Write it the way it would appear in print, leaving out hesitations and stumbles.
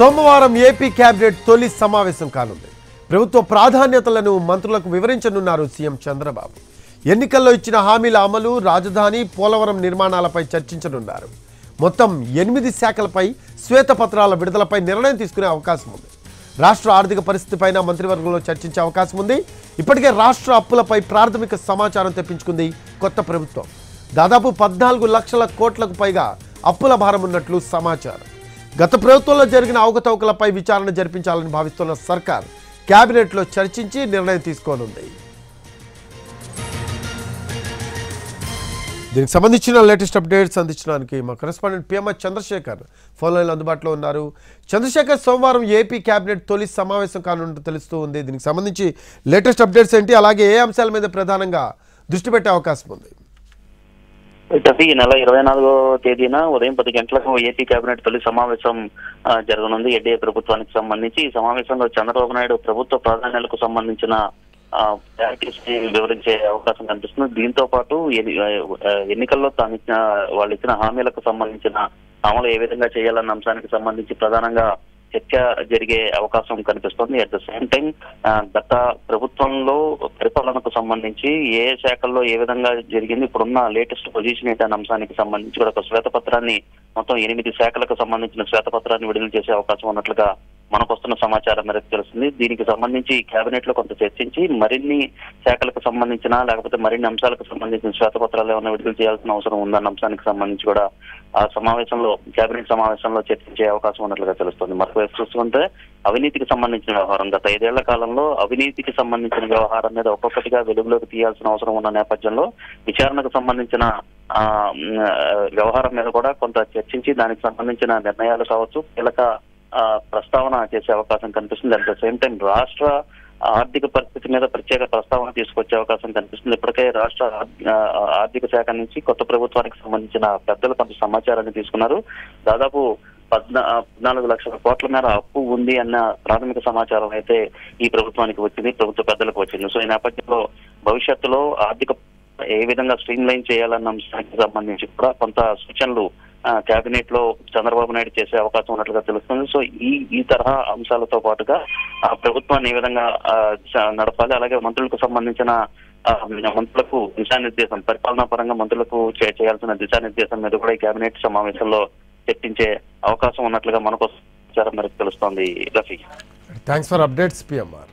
సోమవారం AP cabinet తొలి సమావేశం కానుంది. ప్రభుత్వ ప్రాధాన్యతలను మంత్రులకు వివరించనున్నారు సీఎం చంద్రబాబు. ఎన్నికల్లో ఇచ్చిన హామీల అమలు, రాజధాని, పోలవరం నిర్మాణాలపై చర్చించనున్నారు. మొత్తం 8 శాఖలపై శ్వేతపత్రాల విడుదలపై నిర్ణయం తీసుకునే అవకాశం ఉంది. రాష్ట్ర ఆర్థిక పరిస్థితిపైన మంత్రివర్గంలో చర్చించే అవకాశం ఉంది. ఇప్పటికే రాష్ట్ర అప్పులపై ప్రాథమిక సమాచారం తెప్పించుకుంది కొత్త ప్రభుత్వం. దాదాపు 14 లక్షల కోట్లకు పైగా అప్పుల భారం ఉన్నట్లు సమాచారం. గత ప్రభుత్వంలో జరిగిన అవకతవకలపై విచారణ జరిపించాలని భావిస్తున్న సర్కార్ కేబినెట్లో చర్చించి నిర్ణయం తీసుకోనుంది. దీనికి సంబంధించిన లేటెస్ట్ అప్డేట్స్ అందించడానికి మా కరెస్పాండెంట్ పిఎంఆర్ చంద్రశేఖర్ ఫోన్ లైన్లో అందుబాటులో ఉన్నారు. చంద్రశేఖర్, సోమవారం ఏపీ కేబినెట్ తొలి సమావేశం కానున్నట్టు తెలుస్తూ ఉంది. దీనికి సంబంధించి లేటెస్ట్ అప్డేట్స్ ఏంటి, అలాగే ఏ అంశాల మీద ప్రధానంగా దృష్టి పెట్టే అవకాశం ఉంది? ఈ నెల 24వ తేదీన ఉదయం 10 గంటలకు ఏపీ కేబినెట్ తొలి సమావేశం జరగనుంది. ఎన్డీఏ ప్రభుత్వానికి సంబంధించి ఈ సమావేశంలో చంద్రబాబు నాయుడు ప్రభుత్వ ప్రాధాన్యాలకు సంబంధించిన వివరించే అవకాశం కనిపిస్తుంది. దీంతో పాటు ఎన్నికల్లో వాళ్ళు ఇచ్చిన హామీలకు సంబంధించిన అమలు ఏ విధంగా చేయాలన్న అంశానికి సంబంధించి ప్రధానంగా చర్చ జరిగే అవకాశం కనిపిస్తుంది. అట్ ద సేమ్ టైం గత ప్రభుత్వంలో పరిపాలనకు సంబంధించి ఏ శాఖల్లో ఏ విధంగా జరిగింది, ఇప్పుడున్న లేటెస్ట్ పొజిషన్ ఏంటనే అంశానికి సంబంధించి కూడా ఒక శ్వేతపత్రాన్ని, మొత్తం 8 శాఖలకు సంబంధించిన శ్వేతపత్రాన్ని విడుదల చేసే అవకాశం ఉన్నట్లుగా మనకు వస్తున్న సమాచారం మేరకు తెలుస్తుంది. దీనికి సంబంధించి కేబినెట్ లో కొంత చర్చించి మరిన్ని శాఖలకు సంబంధించిన లేకపోతే మరిన్ని అంశాలకు సంబంధించిన శ్వేతపత్రాలు ఏమైనా విడుదల చేయాల్సిన అవసరం ఉందన్న అంశానికి సంబంధించి కూడా ఆ సమావేశంలో, కేబినెట్ సమావేశంలో చర్చించే అవకాశం ఉన్నట్లుగా తెలుస్తుంది. మరొకవైపు చూస్తుంటే అవినీతికి సంబంధించిన వ్యవహారం, గత 5 ఏళ్ల కాలంలో అవినీతికి సంబంధించిన వ్యవహారం మీద ఒక్కొక్కటిగా వెలుగులోకి తీయాల్సిన అవసరం ఉన్న నేపథ్యంలో విచారణకు సంబంధించిన వ్యవహారం మీద కూడా కొంత చర్చించి దానికి సంబంధించిన నిర్ణయాలు కావచ్చు, కీలక ప్రస్తావన చేసే అవకాశం కనిపిస్తుంది. అట్ ద సేమ్ టైం రాష్ట్ర ఆర్థిక పరిస్థితి మీద ప్రత్యేక ప్రస్తావన తీసుకొచ్చే అవకాశం కనిపిస్తుంది. ఇప్పటికే రాష్ట్ర ఆర్థిక శాఖ నుంచి కొత్త ప్రభుత్వానికి సంబంధించిన పెద్దలు కొంత సమాచారాన్ని తీసుకున్నారు. దాదాపు 14 లక్షల కోట్ల మేర అప్పు ఉంది అన్న ప్రాథమిక సమాచారం అయితే ఈ ప్రభుత్వానికి వచ్చింది, ప్రభుత్వ పెద్దలకు వచ్చింది. సో ఈ నేపథ్యంలో భవిష్యత్తులో ఆర్థిక ఏ విధంగా స్ట్రీమ్ లైన్ చేయాలన్న అంశానికి సంబంధించి కూడా కొంత సూచనలు కేబినెట్ లో చంద్రబాబు నాయుడు చేసే అవకాశం ఉన్నట్లుగా తెలుస్తుంది. సో ఈ తరహా అంశాలతో పాటుగా ప్రభుత్వాన్ని ఏ విధంగా నడపాలి, అలాగే మంత్రులకు సంబంధించిన మంత్రులకు దిశానిర్దేశం, పరిపాలనా పరంగా మంత్రులకు చేయాల్సిన దిశానిర్దేశం మీద కూడా ఈ కేబినెట్ సమావేశంలో చర్చించే అవకాశం ఉన్నట్లుగా మనకు సమాచారం మేరకు తెలుస్తోంది. Rafi, thanks for updates PMR.